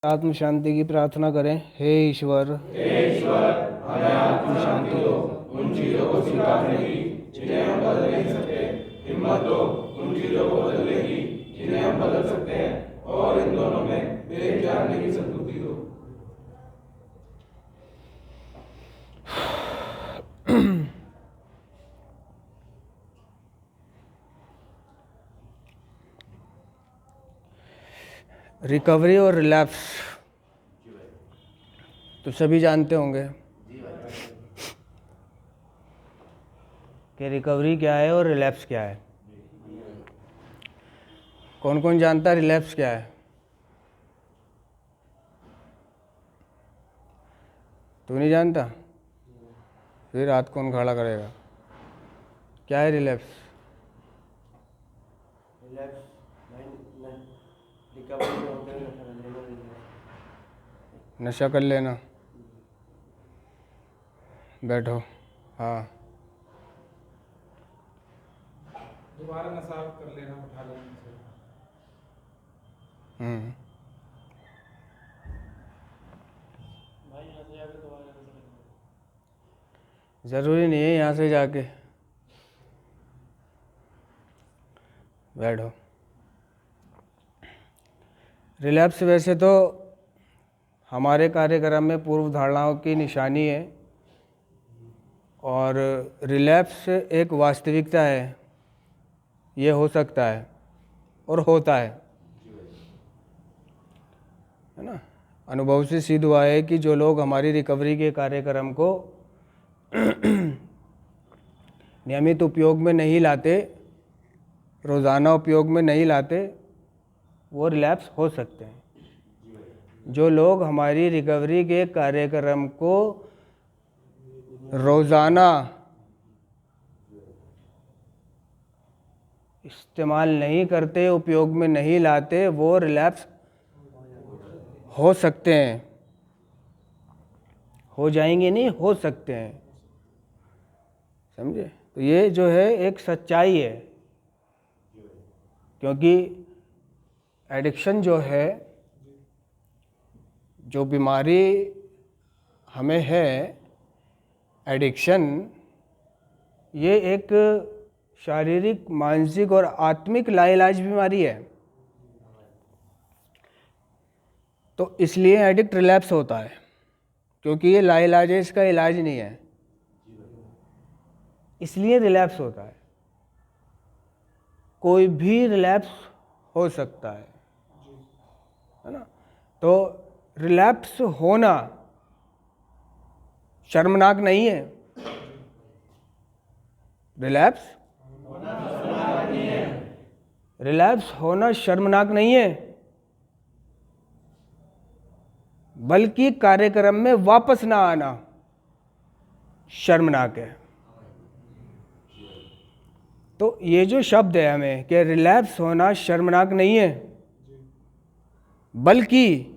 आत्म शांति की प्रार्थना करें। हे ईश्वर, हमें आत्म शांति दो, उन चीज़ों को स्वीकारने की जिन्हें हम बदल नहीं सकते, हिम्मत दो उन चीज़ों को बदलने की जिन्हें हम बदल सकते हैं, और इन दोनों में भेद जानने की सद्बुद्धि दो। रिकवरी और रिलैप्स तो सभी जानते होंगे कि रिकवरी क्या है और रिलैप्स क्या है। कौन कौन जानता है रिलैप्स क्या है? तू नहीं जानता? फिर हाथ कौन खड़ा करेगा? क्या है रिलैप्स? नशा कर लेना। बैठो। हाँ, दोबारा नशा कर लेना, उठा लेने से। ज़रूरी नहीं है यहाँ से जाके। बैठो। रिलैप्स वैसे तो हमारे कार्यक्रम में पूर्व धारणाओं की निशानी है, और रिलैप्स एक वास्तविकता है। ये हो सकता है और होता है ना। अनुभव से सिद्ध हुआ है कि जो लोग हमारी रिकवरी के कार्यक्रम को नियमित उपयोग में नहीं लाते, रोज़ाना उपयोग में नहीं लाते, वो रिलैप्स हो सकते हैं। जो लोग हमारी रिकवरी के कार्यक्रम को रोज़ाना इस्तेमाल नहीं करते, उपयोग में नहीं लाते, वो रिलैप्स हो सकते हैं। हो जाएंगे नहीं, हो सकते हैं। समझे? तो ये जो है एक सच्चाई है, क्योंकि एडिक्शन जो है, जो बीमारी हमें है, एडिक्शन, ये एक शारीरिक, मानसिक और आत्मिक लाइलाज बीमारी है। तो इसलिए एडिक्ट रिलैप्स होता है, क्योंकि ये लाइलाज है, इसका इलाज नहीं है, इसलिए रिलैप्स होता है। कोई भी रिलैप्स हो सकता है ना। तो रिलैप्स होना शर्मनाक नहीं है। रिलैप्स होना शर्मनाक नहीं है, बल्कि कार्यक्रम में वापस ना आना शर्मनाक है। तो ये जो शब्द है हमें कि रिलैप्स होना शर्मनाक नहीं है, बल्कि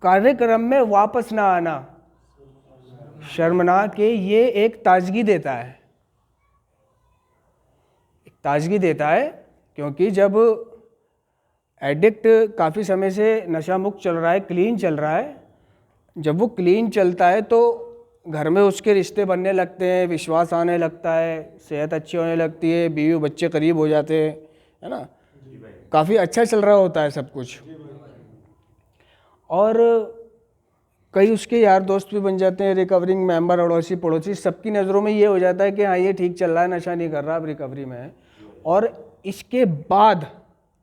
कार्यक्रम में वापस ना आना शर्मनाक है, ये एक ताजगी देता है। एक ताजगी देता है, क्योंकि जब एडिक्ट काफ़ी समय से नशा मुक्त चल रहा है, क्लीन चल रहा है, जब वो क्लीन चलता है तो घर में उसके रिश्ते बनने लगते हैं, विश्वास आने लगता है, सेहत अच्छी होने लगती है, बीवी बच्चे करीब हो जाते हैं, है ना। काफ़ी अच्छा चल रहा होता है सब कुछ, और कई उसके यार दोस्त भी बन जाते हैं, रिकवरिंग मेंबर, अड़ोसी पड़ोसी, सबकी नज़रों में ये हो जाता है कि हाँ, ये ठीक चल रहा है, नशा नहीं कर रहा, अब रिकवरी में है। और इसके बाद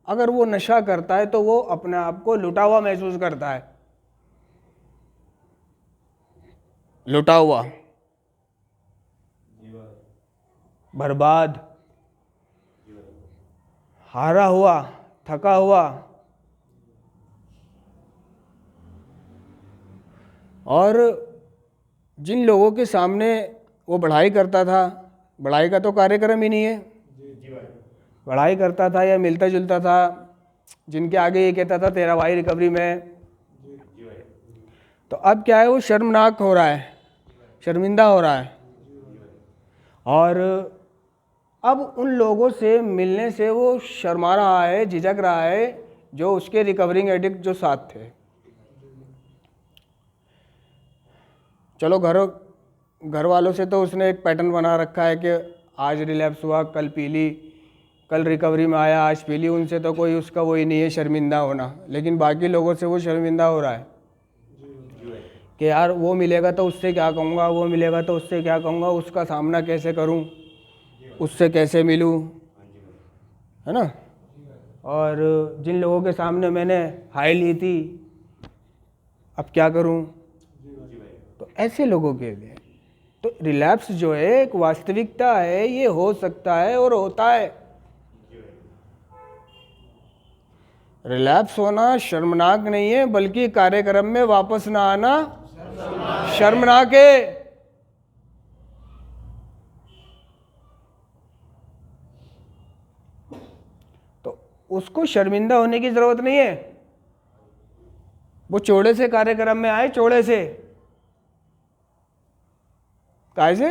अगर वो नशा करता है तो वो अपने आप को लुटा हुआ महसूस करता है। लुटा हुआ, बर्बाद, हारा हुआ, थका हुआ। और जिन लोगों के सामने वो बढ़ाई करता था, बढ़ाई का तो कार्यक्रम ही नहीं है, बढ़ाई करता था या मिलता जुलता था, जिनके आगे ये कहता था तेरा भाई रिकवरी में, तो अब क्या है, वो शर्मनाक हो रहा है, शर्मिंदा हो रहा है। और अब उन लोगों से मिलने से वो शर्मा रहा है, झिझक रहा है, जो उसके रिकवरिंग एडिक्ट जो साथ थे। चलो घर वालों से तो उसने एक पैटर्न बना रखा है कि आज रिलैप्स हुआ, कल पी ली, कल रिकवरी में आया, आज पी ली। उनसे तो कोई उसका वही नहीं है शर्मिंदा होना, लेकिन बाकी लोगों से वो शर्मिंदा हो रहा है कि यार वो मिलेगा तो उससे क्या कहूँगा, वो मिलेगा तो उससे क्या कहूँगा, उसका सामना कैसे करूँ, उससे कैसे मिलूँ, है ना। और जिन लोगों के सामने मैंने हाई ली थी, अब क्या करूँ। तो ऐसे लोगों के लिए तो रिलैप्स जो है एक वास्तविकता है, ये हो सकता है और होता है। रिलैप्स होना शर्मनाक नहीं है, बल्कि कार्यक्रम में वापस ना आना शर्मनाक है। तो उसको शर्मिंदा होने की जरूरत नहीं है। वो चौड़े से कार्यक्रम में आए, चौड़े से, काहे से?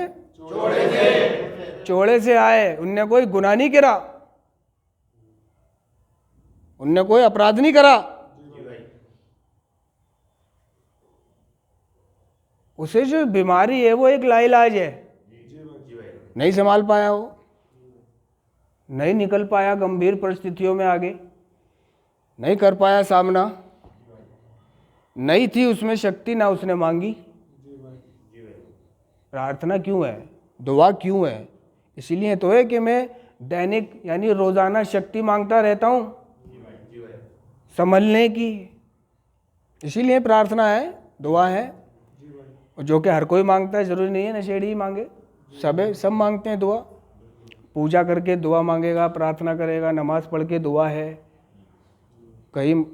चौड़े से आए, उनने कोई गुनाह नहीं करा, उनने कोई अपराध नहीं करा। उसे जो बीमारी है वो एक लाइलाज है, नहीं संभाल पाया, वो नहीं निकल पाया, गंभीर परिस्थितियों में आगे नहीं कर पाया सामना, नहीं थी उसमें शक्ति, ना उसने मांगी। प्रार्थना क्यों है, दुआ क्यों है? इसीलिए तो है कि मैं दैनिक यानी रोजाना शक्ति मांगता रहता हूँ संभलने की। इसीलिए प्रार्थना है, दुआ है। जो कि हर कोई मांगता है, जरूरी नहीं है नशेड़ी ही मांगे, सब मांगते हैं दुआ। पूजा करके दुआ मांगेगा, प्रार्थना करेगा, नमाज पढ़ के दुआ है, कहीं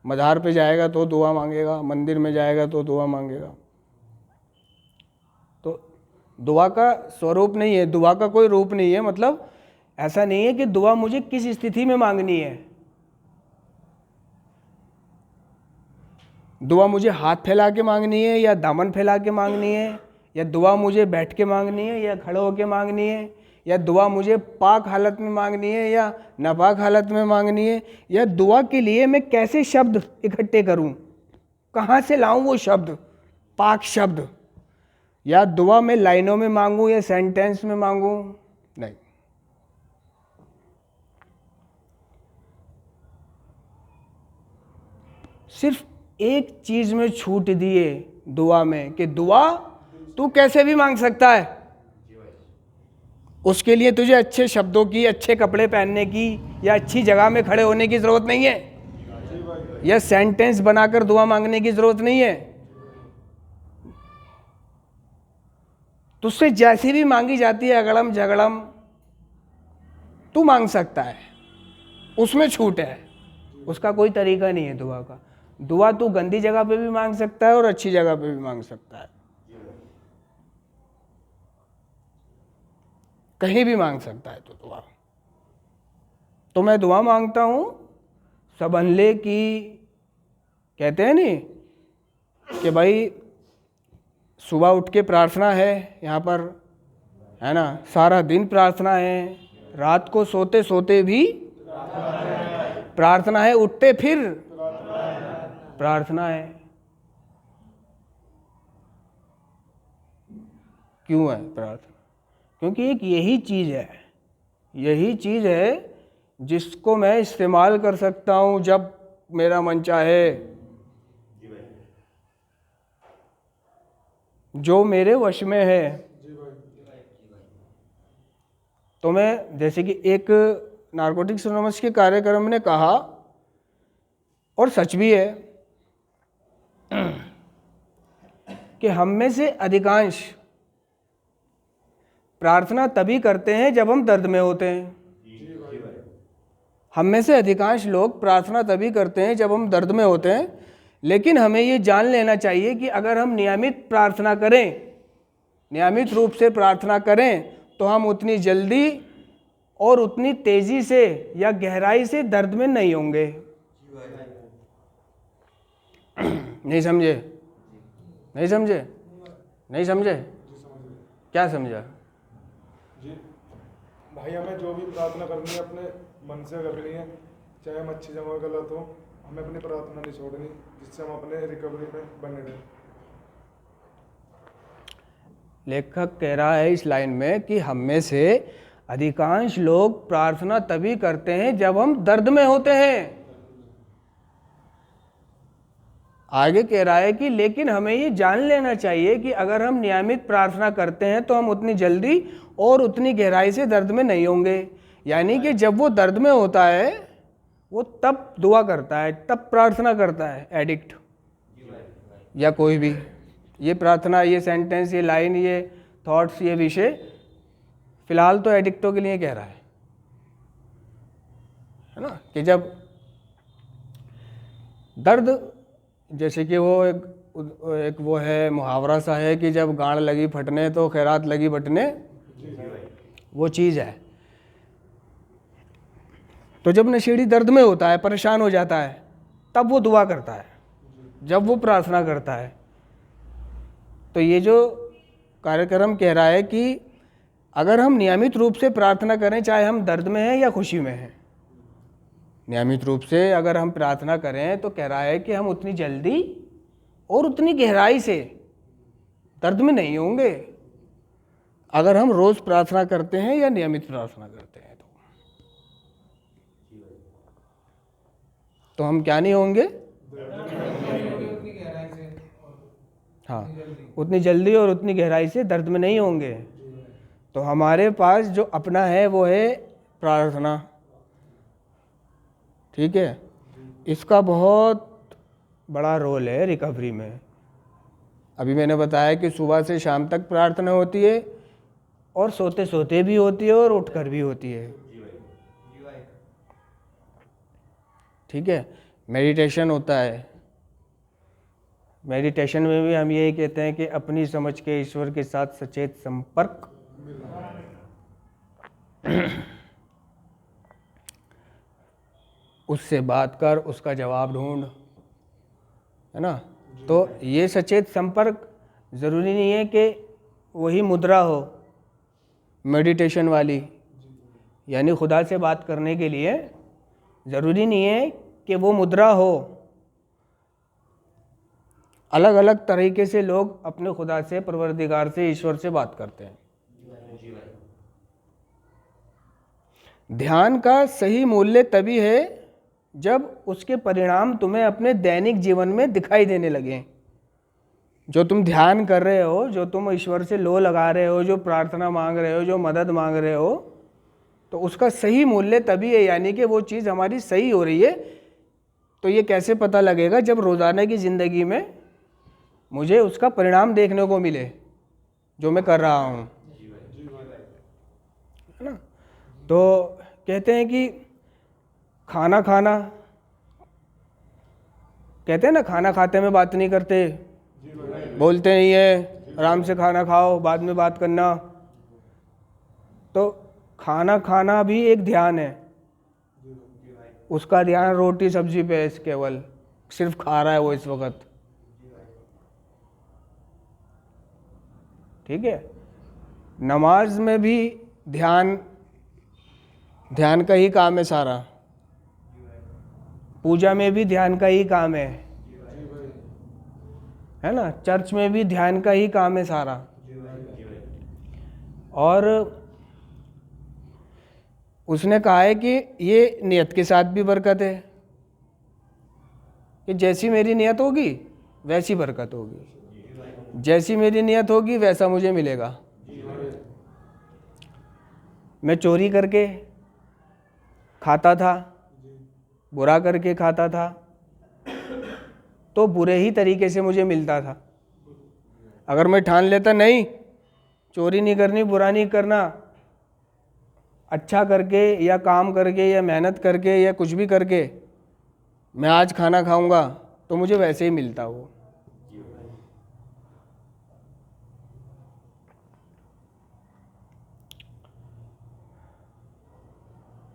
मज़ार पे जाएगा तो दुआ मांगेगा, मंदिर में जाएगा तो दुआ मांगेगा। तो दुआ का स्वरूप नहीं है, दुआ का कोई रूप नहीं है। मतलब ऐसा नहीं है कि दुआ मुझे किस स्थिति में मांगनी है। दुआ मुझे हाथ फैला के मांगनी है या दामन फैला के मांगनी है, या दुआ मुझे बैठ के मांगनी है या खड़े होके मांगनी है, या दुआ मुझे पाक हालत में मांगनी है या नापाक हालत में मांगनी है, या दुआ के लिए मैं कैसे शब्द इकट्ठे करूं, कहाँ से लाऊं वो शब्द, पाक शब्द, या दुआ में लाइनों में मांगूं या सेंटेंस में मांगूं, नहीं। सिर्फ एक चीज में छूट दिए दुआ में कि दुआ तू कैसे भी मांग सकता है, उसके लिए तुझे अच्छे शब्दों की, अच्छे कपड़े पहनने की या अच्छी जगह में खड़े होने की जरूरत नहीं है, या सेंटेंस बनाकर दुआ मांगने की जरूरत नहीं है। तुझसे जैसी भी मांगी जाती है अगड़म झगड़म तू मांग सकता है, उसमें छूट है। उसका कोई तरीका नहीं है दुआ का। दुआ तू गंदी जगह पे भी मांग सकता है और अच्छी जगह पे भी मांग सकता है, कहीं भी मांग सकता है तो दुआ। तो मैं दुआ मांगता हूं सबनले की, कहते हैं नहीं कि भाई सुबह उठ के प्रार्थना है यहाँ पर, है ना, सारा दिन प्रार्थना है, रात को सोते सोते भी प्रार्थना है, उठते फिर प्रार्थना है। क्यों है प्रार्थना? क्योंकि एक यही चीज है जिसको मैं इस्तेमाल कर सकता हूं जब मेरा मन चाहे, जो मेरे वश में है। तो मैं, जैसे कि एक नारकोटिक्स एनोनिमस के कार्यक्रम ने कहा, और सच भी है, कि हम में से अधिकांश प्रार्थना तभी करते हैं जब हम दर्द में होते हैं। हम में से अधिकांश लोग प्रार्थना तभी करते हैं जब हम दर्द में होते हैं। लेकिन हमें ये जान लेना चाहिए कि अगर हम नियमित प्रार्थना करें, नियमित रूप से प्रार्थना करें, तो हम उतनी जल्दी और उतनी तेजी से या गहराई से दर्द में नहीं होंगे। नहीं समझे? नहीं समझे? नहीं समझे? क्या समझा? जी भाई, हमें जो भी प्रार्थना करनी है अपने मन से करनी है, चाहे हम अच्छी जगह गलत हो, हमें अपनी प्रार्थना नहीं छोड़नी, जिससे हम अपने रिकवरी में बने रहें। लेखक कह रहा है इस लाइन में कि हम में से अधिकांश लोग प्रार्थना तभी करते हैं जब हम दर्द में होते हैं। आगे कह रहा है कि लेकिन हमें ये जान लेना चाहिए कि अगर हम नियमित प्रार्थना करते हैं तो हम उतनी जल्दी और उतनी गहराई से दर्द में नहीं होंगे। यानी कि जब वो दर्द में होता है वो तब दुआ करता है, तब प्रार्थना करता है एडिक्ट या कोई भी। ये प्रार्थना, ये सेंटेंस, ये लाइन, ये थॉट्स, ये विषय फिलहाल तो एडिक्टों के लिए कह रहा है ना, कि जब दर्द, जैसे कि वो एक वो है मुहावरा सा है कि जब गांड लगी फटने तो खैरात लगी बटने, वो चीज़ है। तो जब नशेड़ी दर्द में होता है, परेशान हो जाता है, तब वो दुआ करता है, जब वो प्रार्थना करता है। तो ये जो कार्यक्रम कह रहा है कि अगर हम नियमित रूप से प्रार्थना करें, चाहे हम दर्द में हैं या खुशी में हैं, नियमित रूप से अगर हम प्रार्थना करें तो कह रहा है कि हम उतनी जल्दी और उतनी गहराई से दर्द में नहीं होंगे अगर हम रोज़ प्रार्थना करते हैं या नियमित प्रार्थना करते हैं। तो हम क्या नहीं होंगे? उतनी गहराई से, हाँ, उतनी जल्दी और उतनी गहराई से दर्द में नहीं होंगे। तो हमारे पास जो अपना है वो है प्रार्थना, ठीक है। इसका बहुत बड़ा रोल है रिकवरी में। अभी मैंने बताया कि सुबह से शाम तक प्रार्थना होती है और सोते सोते भी होती है और उठकर भी होती है, ठीक है। मेडिटेशन होता है, मेडिटेशन में भी हम यही कहते हैं कि अपनी समझ के ईश्वर के साथ सचेत संपर्क, उससे बात कर, उसका जवाब ढूंढ, है ना। तो ये सचेत संपर्क ज़रूरी नहीं है कि वही मुद्रा हो मेडिटेशन वाली, यानी खुदा से बात करने के लिए ज़रूरी नहीं है कि वो मुद्रा हो। अलग अलग तरीके से लोग अपने खुदा से, परवरदिगार से, ईश्वर से बात करते हैं। ध्यान का सही मूल्य तभी है जब उसके परिणाम तुम्हें अपने दैनिक जीवन में दिखाई देने लगें। जो तुम ध्यान कर रहे हो, जो तुम ईश्वर से लो लगा रहे हो, जो प्रार्थना मांग रहे हो, जो मदद मांग रहे हो, तो उसका सही मूल्य तभी है, यानी कि वो चीज़ हमारी सही हो रही है। तो ये कैसे पता लगेगा? जब रोज़ाना की ज़िंदगी में मुझे उसका परिणाम देखने को मिले जो मैं कर रहा हूँ, है ना। तो कहते हैं कि खाना खाना, कहते हैं ना, खाना खाते में बात नहीं करते, बोलते नहीं है, आराम से खाना खाओ, बाद में बात करना। तो खाना खाना भी एक ध्यान है। उसका ध्यान रोटी सब्जी पे है, केवल सिर्फ खा रहा है वो इस वक्त, ठीक है। नमाज में भी ध्यान का ही काम है सारा, पूजा में भी ध्यान का ही काम है ना। चर्च में भी ध्यान का ही काम है सारा। और उसने कहा है कि ये नियत के साथ भी बरकत है, कि जैसी मेरी नियत होगी वैसी बरकत होगी, जैसी मेरी नियत होगी वैसा मुझे मिलेगा। मैं चोरी करके खाता था, बुरा करके खाता था, तो बुरे ही तरीके से मुझे मिलता था। अगर मैं ठान लेता नहीं, चोरी नहीं करनी, बुरा नहीं करना, अच्छा करके या काम करके या मेहनत करके या कुछ भी करके मैं आज खाना खाऊंगा, तो मुझे वैसे ही मिलता वो।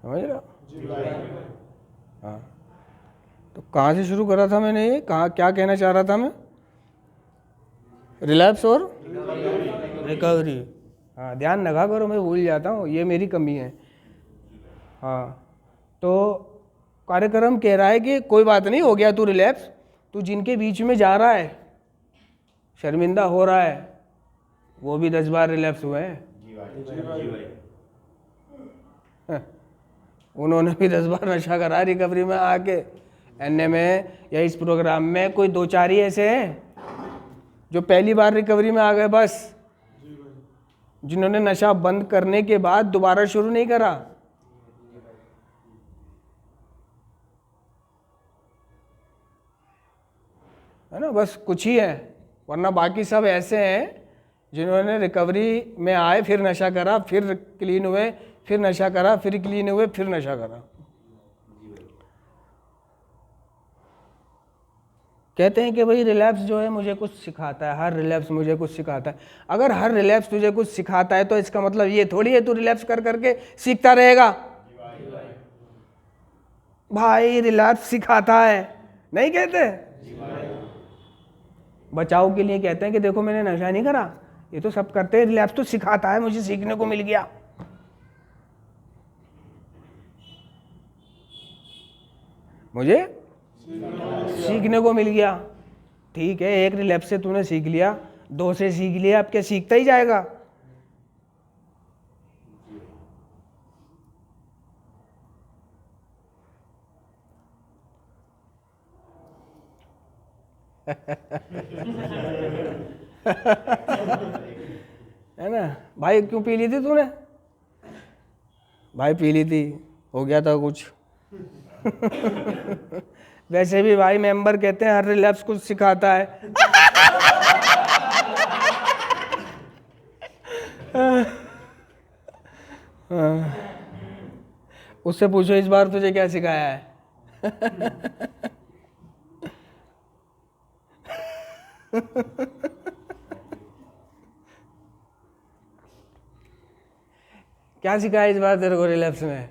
समझ रहे हो? हाँ, तो कहाँ से शुरू करा था मैंने? ये कहाँ, क्या कहना चाह रहा था मैं? रिलैप्स और रिकवरी। हाँ, ध्यान रखा करो, मैं भूल जाता हूँ, ये मेरी कमी है। हाँ, तो कार्यक्रम कह रहा है कि कोई बात नहीं, हो गया तू रिलैप्स, तू जिनके बीच में जा रहा है, शर्मिंदा हो रहा है, वो भी 10 बार रिलैप्स हुए हैं। उन्होंने भी 10 बार नशा करा रिकवरी में आके। एनए में या इस प्रोग्राम में कोई 2-4 ही ऐसे हैं जो पहली बार रिकवरी में आ गए बस, जिन्होंने नशा बंद करने के बाद दोबारा शुरू नहीं करा। है ना, बस कुछ ही है, वरना बाकी सब ऐसे हैं जिन्होंने रिकवरी में आए, फिर नशा करा, फिर क्लीन हुए, फिर नशा करा, फिर क्लीन हुए, फिर नशा करा। कहते हैं कि भाई रिलैप्स जो है मुझे कुछ सिखाता है, हर रिलैप्स मुझे कुछ सिखाता है। अगर हर रिलैप्स तुझे कुछ सिखाता है तो इसका मतलब ये थोड़ी है तू रिलैप्स कर करके सीखता रहेगा। भाई रिलैप्स सिखाता है, नहीं कहते? बचाव के लिए कहते हैं कि देखो मैंने नशा नहीं करा, ये तो सब करते हैं, रिलैप्स तो सिखाता है, मुझे सीखने को मिल गया। मुझे सीखने को मिल गया। ठीक है, एक रिलैप्स से तूने सीख लिया, 2 से सीख लिया, अब क्या सीखता ही जाएगा? है ना भाई, क्यों पी ली थी तूने? भाई पी ली थी, हो गया था कुछ। वैसे भी भाई मेंबर कहते हैं हर रिलैप्स कुछ सिखाता है। उससे पूछो इस बार तुझे क्या सिखाया है। क्या सिखाया इस बार तेरे को रिलैप्स में?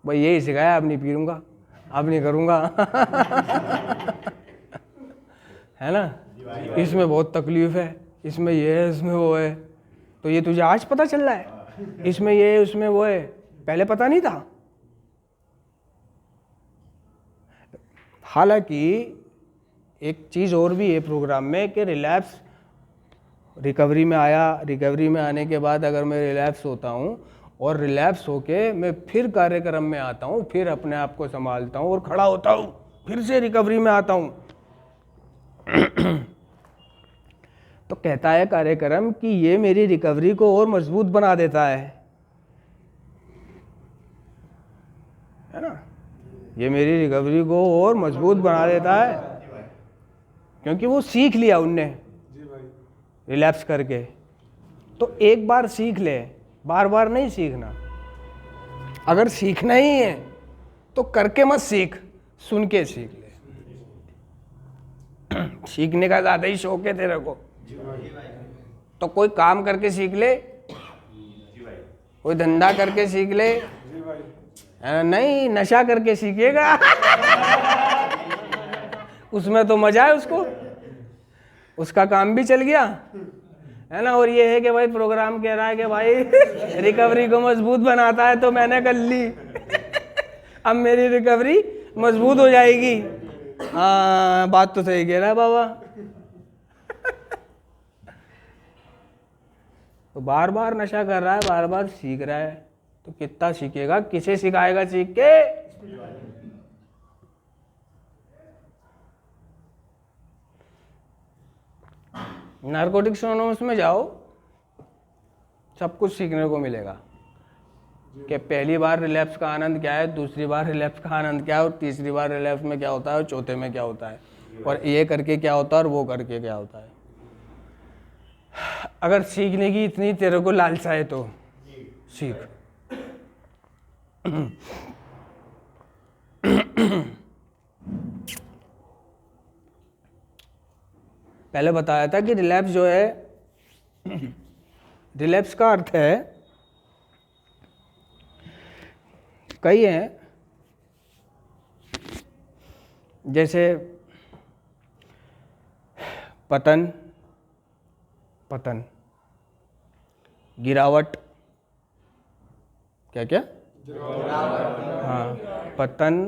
भाई यही सिखाया, अब नहीं पीऊंगा, अब नहीं करूंगा। है ना, इसमें बहुत तकलीफ है, इसमें ये है, इसमें वो है। तो ये तुझे आज पता चल रहा है, इसमें ये है, उसमें वो है, पहले पता नहीं था। हालांकि एक चीज़ और भी है प्रोग्राम में कि रिलैप्स रिकवरी में आया, रिकवरी में आने के बाद अगर मैं रिलैप्स होता हूँ और रिलैप्स होके मैं फिर कार्यक्रम में आता हूँ, फिर अपने आप को संभालता हूँ और खड़ा होता हूँ, फिर से रिकवरी में आता हूँ, तो कहता है कार्यक्रम कि ये मेरी रिकवरी को और मजबूत बना देता है ना, ये मेरी रिकवरी को और मजबूत बना देता है, क्योंकि वो सीख लिया उनने रिलैप्स करके। तो एक बार सीख ले, बार बार नहीं सीखना। अगर सीखना ही है तो करके मत सीख, सुन के सीख ले। सीखने का ज़्यादा ही शौक है तेरे को, तो कोई काम करके सीख ले, कोई धंधा करके सीख ले। नहीं, नशा करके सीखेगा। उसमें तो मजा है उसको, उसका काम भी चल गया, है ना। और ये है कि भाई प्रोग्राम कह रहा है कि भाई रिकवरी को मजबूत बनाता है, तो मैंने कर ली, अब मेरी रिकवरी मजबूत हो जाएगी। हाँ, बात तो सही कह रहा है बाबा। तो बार बार नशा कर रहा है, बार बार सीख रहा है, तो कितना सीखेगा, किसे सिखाएगा सीख के? नारकोटिक्स एनोनिमस में जाओ, सब कुछ सीखने को मिलेगा कि पहली बार रिलैप्स का आनंद क्या है, दूसरी बार रिलैप्स का आनंद क्या है, और तीसरी बार रिलैप्स में क्या होता है, और चौथे में क्या होता है, और ये करके क्या होता है, और वो करके क्या होता है। अगर सीखने की इतनी तेरे को लालसा है तो सीख। पहले बताया था कि रिलैप्स जो है, रिलैप्स का अर्थ है, कई हैं, जैसे पतन, पतन, गिरावट, क्या क्या, हाँ, पतन,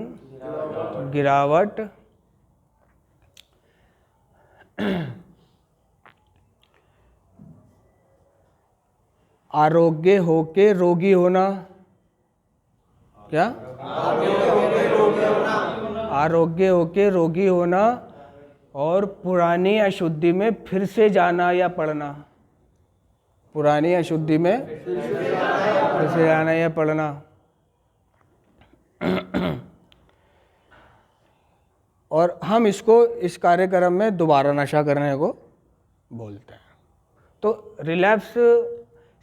गिरावट, आरोग्य होके रोगी होना, क्या? आरोग्य होके रोगी होना और पुरानी अशुद्धि में फिर से जाना या पड़ना। पुरानी अशुद्धि में फिर से जाना या पड़ना। और हम इसको इस कार्यक्रम में दोबारा नशा करने को बोलते हैं। तो रिलैप्स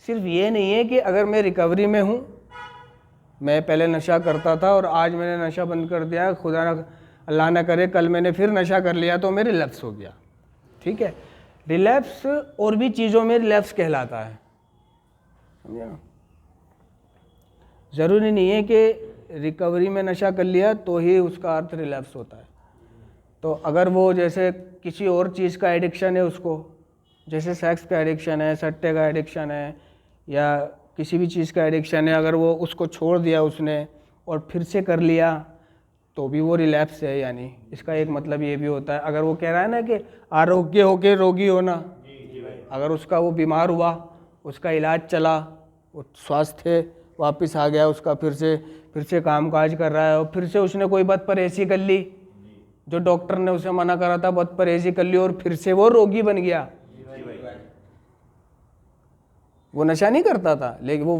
सिर्फ ये नहीं है कि अगर मैं रिकवरी में हूँ, मैं पहले नशा करता था और आज मैंने नशा बंद कर दिया, खुदा ना अल्लाह ना करे कल मैंने फिर नशा कर लिया तो मैं रिलैप्स हो गया। ठीक है, रिलैप्स और भी चीज़ों में रिलैप्स कहलाता है, समझे ना? ज़रूरी नहीं है कि रिकवरी में नशा कर लिया तो ही उसका अर्थ रिलैप्स होता है। तो अगर वो जैसे किसी और चीज़ का एडिक्शन है उसको, जैसे सेक्स का एडिक्शन है, सट्टे का एडिक्शन है, या किसी भी चीज़ का एडिक्शन है, अगर वो उसको छोड़ दिया उसने और फिर से कर लिया तो भी वो रिलैप्स है। यानी इसका एक मतलब ये भी होता है, अगर वो कह रहा है ना कि आरोग्य होके रोगी होना, अगर उसका वो बीमार हुआ, उसका इलाज चला, वो स्वास्थ्य वापस आ गया उसका, फिर से काम काज कर रहा है और फिर से उसने कोई बद परहेज़ी कर ली, जो डॉक्टर ने उसे मना करा था बद परहेज़ी कर ली और फिर से वो रोगी बन गया। वो नशा नहीं करता था लेकिन वो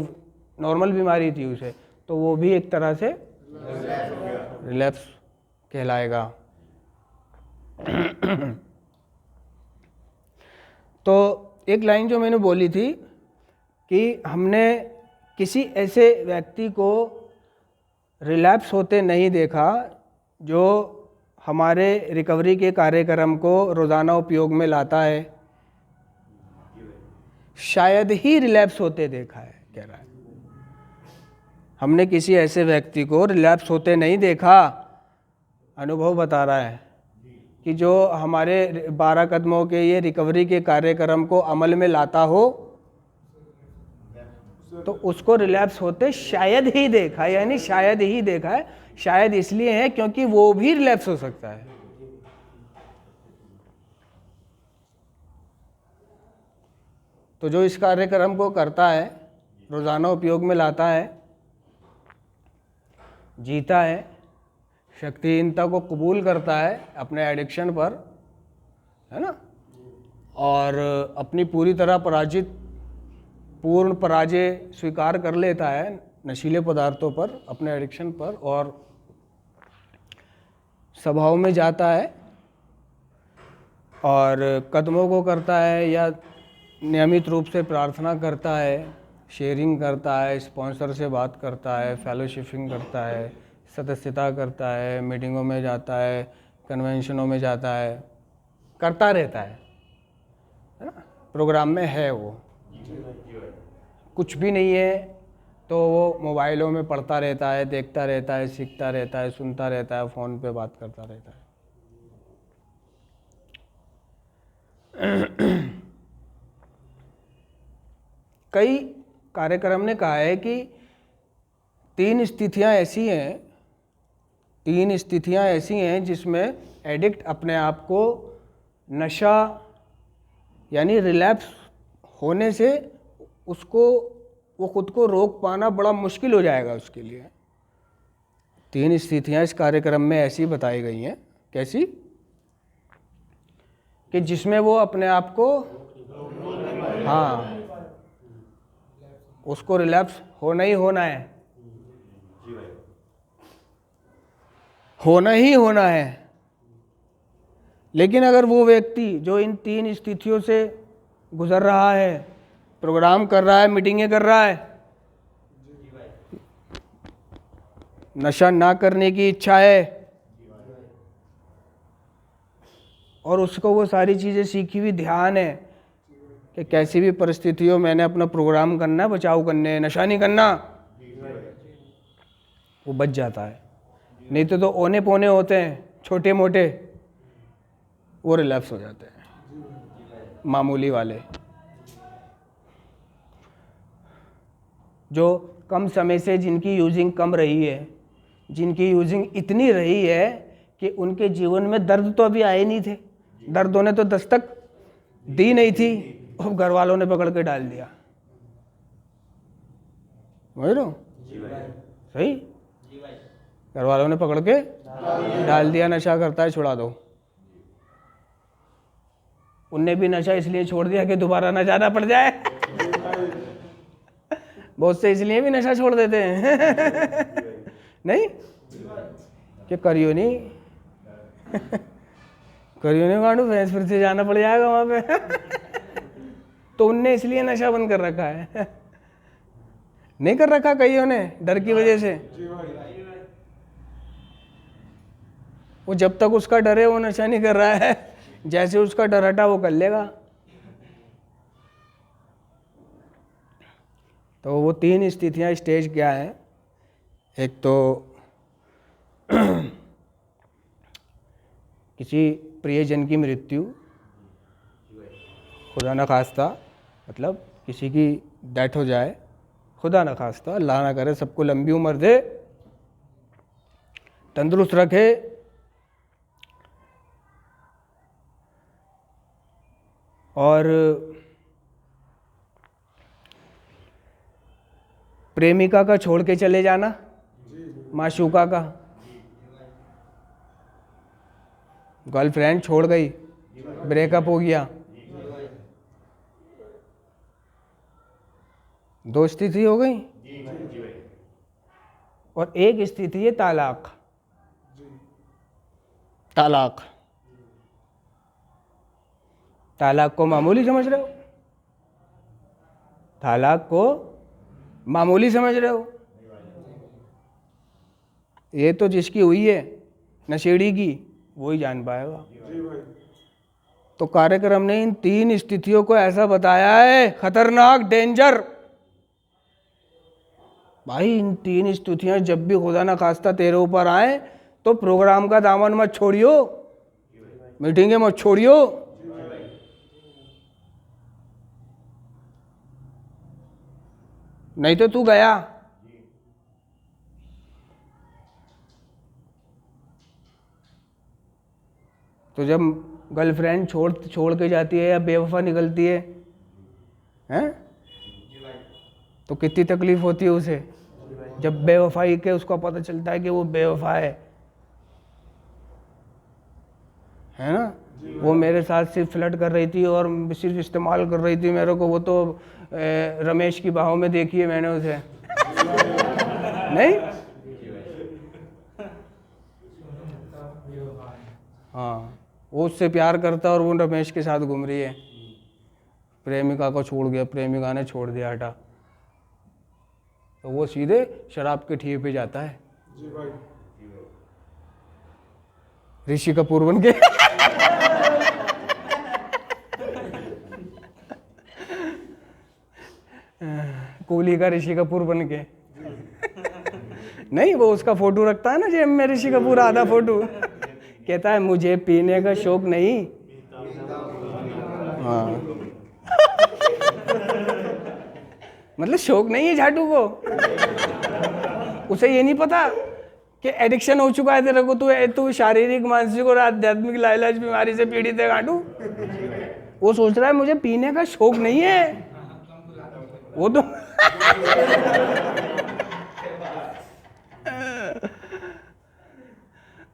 नॉर्मल बीमारी थी उसे, तो वो भी एक तरह से रिलैप्स कहलाएगा। तो एक लाइन जो मैंने बोली थी कि हमने किसी ऐसे व्यक्ति को रिलैप्स होते नहीं देखा जो हमारे रिकवरी के कार्यक्रम को रोज़ाना उपयोग में लाता है, शायद ही रिलैप्स होते देखा है, कह रहा है। हमने किसी ऐसे व्यक्ति को रिलैप्स होते नहीं देखा, अनुभव बता रहा है कि जो हमारे 12 कदमों के ये रिकवरी के कार्यक्रम को अमल में लाता हो तो उसको रिलैप्स होते शायद ही देखा है। यानी शायद ही देखा है, शायद इसलिए है क्योंकि वो भी रिलैप्स हो सकता है। तो जो इस कार्यक्रम को करता है, रोज़ाना उपयोग में लाता है, जीता है, शक्तिहीनता को कबूल करता है अपने एडिक्शन पर, है ना, और अपनी पूर्ण पराजय स्वीकार कर लेता है नशीले पदार्थों पर, अपने एडिक्शन पर, और सभाओं में जाता है और कदमों को करता है या नियमित रूप से प्रार्थना करता है, शेयरिंग करता है, स्पॉन्सर से बात करता है, फेलोशिपिंग करता है, सदस्यता करता है, मीटिंगों में जाता है, कन्वेंशनों में जाता है, करता रहता है ना, प्रोग्राम में है वो। कुछ भी नहीं है तो वो मोबाइलों में पढ़ता रहता है, देखता रहता है, सीखता रहता है, सुनता रहता है, फ़ोन पे बात करता रहता है। कई कार्यक्रम ने कहा है कि 3 स्थितियां ऐसी हैं जिसमें एडिक्ट अपने आप को नशा यानी रिलैप्स होने से वो खुद को रोक पाना बड़ा मुश्किल हो जाएगा उसके लिए। 3 स्थितियां इस कार्यक्रम में ऐसी बताई गई हैं, कैसी? कि जिसमें वो अपने आप को, हाँ, उसको रिलैप्स होना ही होना है, होना ही होना है। लेकिन अगर वो व्यक्ति जो इन 3 स्थितियों से गुजर रहा है, प्रोग्राम कर रहा है, मीटिंगें कर रहा है, नशा ना करने की इच्छा है और उसको वो सारी चीज़ें सीखी हुई ध्यान है कि कैसी भी परिस्थितियों मैंने अपना प्रोग्राम करना है, बचाव करने, नशा नहीं करना, वो बच जाता है। नहीं तो औने पौने होते हैं छोटे मोटे, वो रिलैप्स हो जाते हैं, मामूली वाले जो कम समय से जिनकी यूजिंग कम रही है, जिनकी यूजिंग इतनी रही है कि उनके जीवन में दर्द तो अभी आए नहीं थे, दर्दों ने तो दस्तक दी नहीं थी और घर वालों ने पकड़ के डाल दिया। समझ रहे हो? सही, घर वालों ने पकड़ के डाल दिया, नशा करता है छुड़ा दो। उनने भी नशा इसलिए छोड़ दिया कि दोबारा ना जाना पड़ जाए। बहुत से इसलिए भी नशा छोड़ देते हैं नहीं कि करियो नहीं करियो नहीं कांडू, भैंस फिर से जाना पड़ जाएगा वहां पे तो उनने इसलिए नशा बंद कर रखा है। नहीं कर रखा कईयों ने डर की वजह से। वो जब तक उसका डर है वो नशा नहीं कर रहा है, जैसे उसका डर हटा वो कर लेगा। तो वो 3 स्थितियां, स्टेज क्या है? एक तो किसी प्रियजन की मृत्यु, खुदा न खास्ता, मतलब किसी की डेथ हो जाए, खुदा न खास्ता, अल्लाह ना करे, सबको लंबी उम्र दे, तंदुरुस्त रखे, और प्रेमिका का छोड़ के चले जाना, माशूका का, गर्लफ्रेंड छोड़ गई, ब्रेकअप हो गया, 2 स्थिति हो गई। और एक स्थिति है तालाक। तालाक, तालाक को मामूली समझ रहे हो? तालाक को मामूली समझ रहे हो? ये तो जिसकी हुई है नशेड़ी की वो ही जान पाएगा। तो कार्यक्रम ने इन 3 स्थितियों को ऐसा बताया है, खतरनाक, डेंजर। भाई इन 3 स्थितियां जब भी खुदा ना खास्ता तेरे ऊपर आए तो प्रोग्राम का दामन मत छोड़ियो, मीटिंगें मत छोड़ियो। नहीं तो तू गया। तो जब गर्लफ्रेंड छोड़ के जाती है या बेवफा निकलती है, हैं? तो कितनी तकलीफ होती है उसे, जब बेवफाई के उसको पता चलता है कि वो बेवफा है ना? वो मेरे साथ सिर्फ फ्लर्ट कर रही थी और सिर्फ इस्तेमाल कर रही थी मेरे को, वो तो रमेश की बाहों में देखी है मैंने उसे नहीं? हाँ, वो उससे प्यार करता और वो रमेश के साथ घूम रही है, प्रेमिका को छोड़ गया, प्रेमिका ने छोड़ दिया, हटा, तो वो सीधे शराब के ठिए पे जाता है। जी भाई। ऋषि कपूर बन के कूली का ऋषि कपूर बन के नहीं, वो उसका फोटो रखता है ना जेब में, ऋषि कपूर आधा फोटो, कहता है मुझे पीने का शौक नहीं। हाँ मतलब शौक नहीं है झाटू को, उसे ये नहीं पता कि एडिक्शन हो चुका है तेरे को, तू शारीरिक, मानसिक और आध्यात्मिक लाइलाज बीमारी से पीड़ित है गांडू। वो सोच रहा है मुझे पीने का शौक नहीं है, वो तो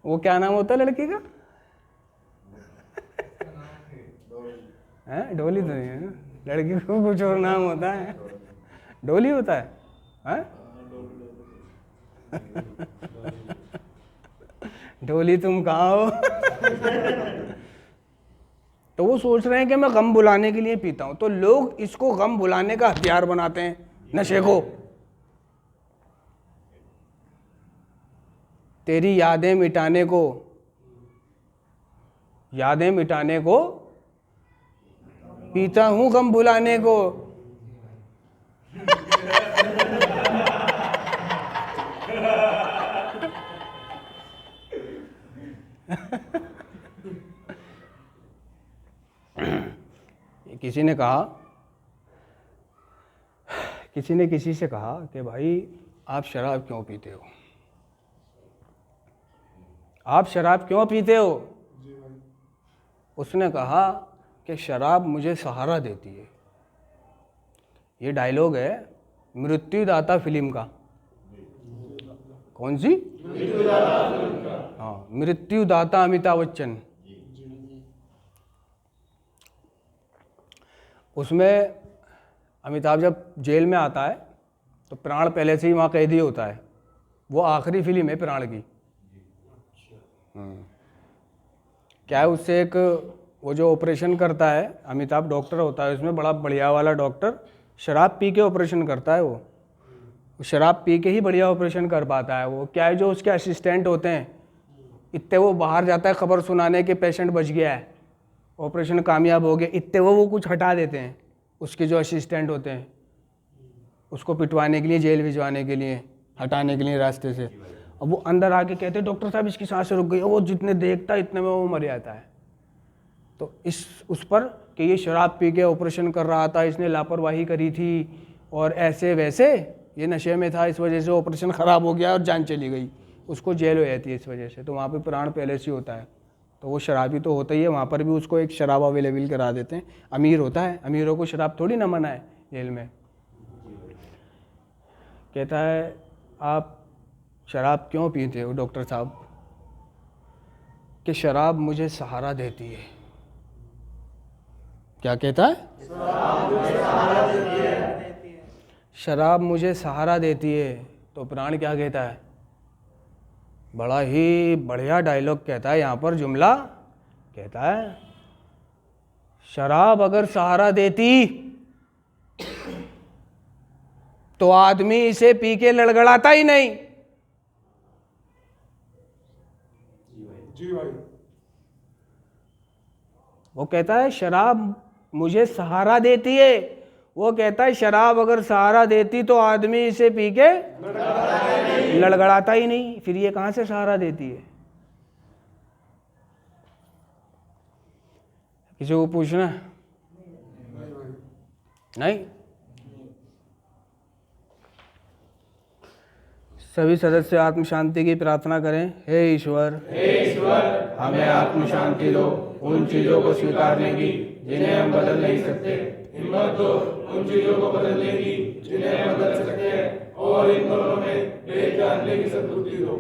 वो क्या नाम होता है लड़की का? है डोली तो नहीं है ना, लड़की को कुछ और नाम होता है, डोली होता है? डोली तुम कहाँ हो? तो वो सोच रहे हैं कि मैं गम भुलाने के लिए पीता हूं, तो लोग इसको गम भुलाने का हथियार बनाते हैं, नशे को। तेरी यादें मिटाने को पीता हूं गम भुलाने को। किसी ने किसी से कहा कि भाई आप शराब क्यों पीते हो? आप शराब क्यों पीते हो? उसने कहा कि शराब मुझे सहारा देती है। ये डायलॉग है मृत्युदाता फिल्म का। कौन सी? हाँ, मृत्युदाता अमिताभ बच्चन। उसमें अमिताभ जब जेल में आता है तो प्राण पहले से ही वहाँ कैदी होता है। वो आखिरी फिल्म है प्राण की। क्या है, उससे एक वो जो ऑपरेशन करता है, अमिताभ डॉक्टर होता है उसमें, बड़ा बढ़िया वाला डॉक्टर, शराब पी के ऑपरेशन करता है। वो शराब पी के ही बढ़िया ऑपरेशन कर पाता है। वो क्या है, जो उसके असिस्टेंट होते हैं, इतने वो बाहर जाता है खबर सुनाने के पेशेंट बच गया है, ऑपरेशन कामयाब हो गया, इतने वो कुछ हटा देते हैं। उसके जो असिस्टेंट होते हैं उसको पिटवाने के लिए, जेल भिजवाने के लिए, हटाने के लिए रास्ते से। अब वो अंदर आके कहते हैं डॉक्टर साहब इसकी सांसें रुक गई। वो जितने देखता है इतने में वो मर जाता है। तो उस पर कि ये शराब पी के ऑपरेशन कर रहा था, इसने लापरवाही करी थी और ऐसे वैसे, ये नशे में था, इस वजह से ऑपरेशन ख़राब हो गया और जान चली गई, उसको जेल हो जाती है इस वजह से। तो वहाँ पे प्राण पहले से होता है। तो वो शराबी तो होता ही है, वहाँ पर भी उसको एक शराब अवेलेबल करा देते हैं। अमीर होता है, अमीरों को शराब थोड़ी ना मना है जेल में। कहता है आप शराब क्यों पीते हो डॉक्टर साहब? कि शराब मुझे सहारा देती है। क्या कहता है? शराब मुझे सहारा देती है। तो प्राण क्या कहता है? बड़ा ही बढ़िया डायलॉग कहता है यहाँ पर, जुमला कहता है, शराब अगर सहारा देती तो आदमी इसे पी के लड़गड़ाता ही नहीं। जी भाई। वो कहता है शराब मुझे सहारा देती है। वो कहता है शराब अगर सहारा देती तो आदमी इसे पी के लड़गड़ाता ही नहीं। फिर ये कहाँ से सहारा देती है? किसी को पूछना? नहीं। सभी सदस्य आत्म शांति की प्रार्थना करें। हे ईश्वर, हमें आत्म शांति दो, उन चीज़ों को स्वीकारने की जिन्हें हम बदल नहीं सकते। हिम्मत दो उन चीजों को बदलने की जिन्हें हम बदल सकते हैं, और इन दोनों में भेद जानने की सद्बुद्धि दो।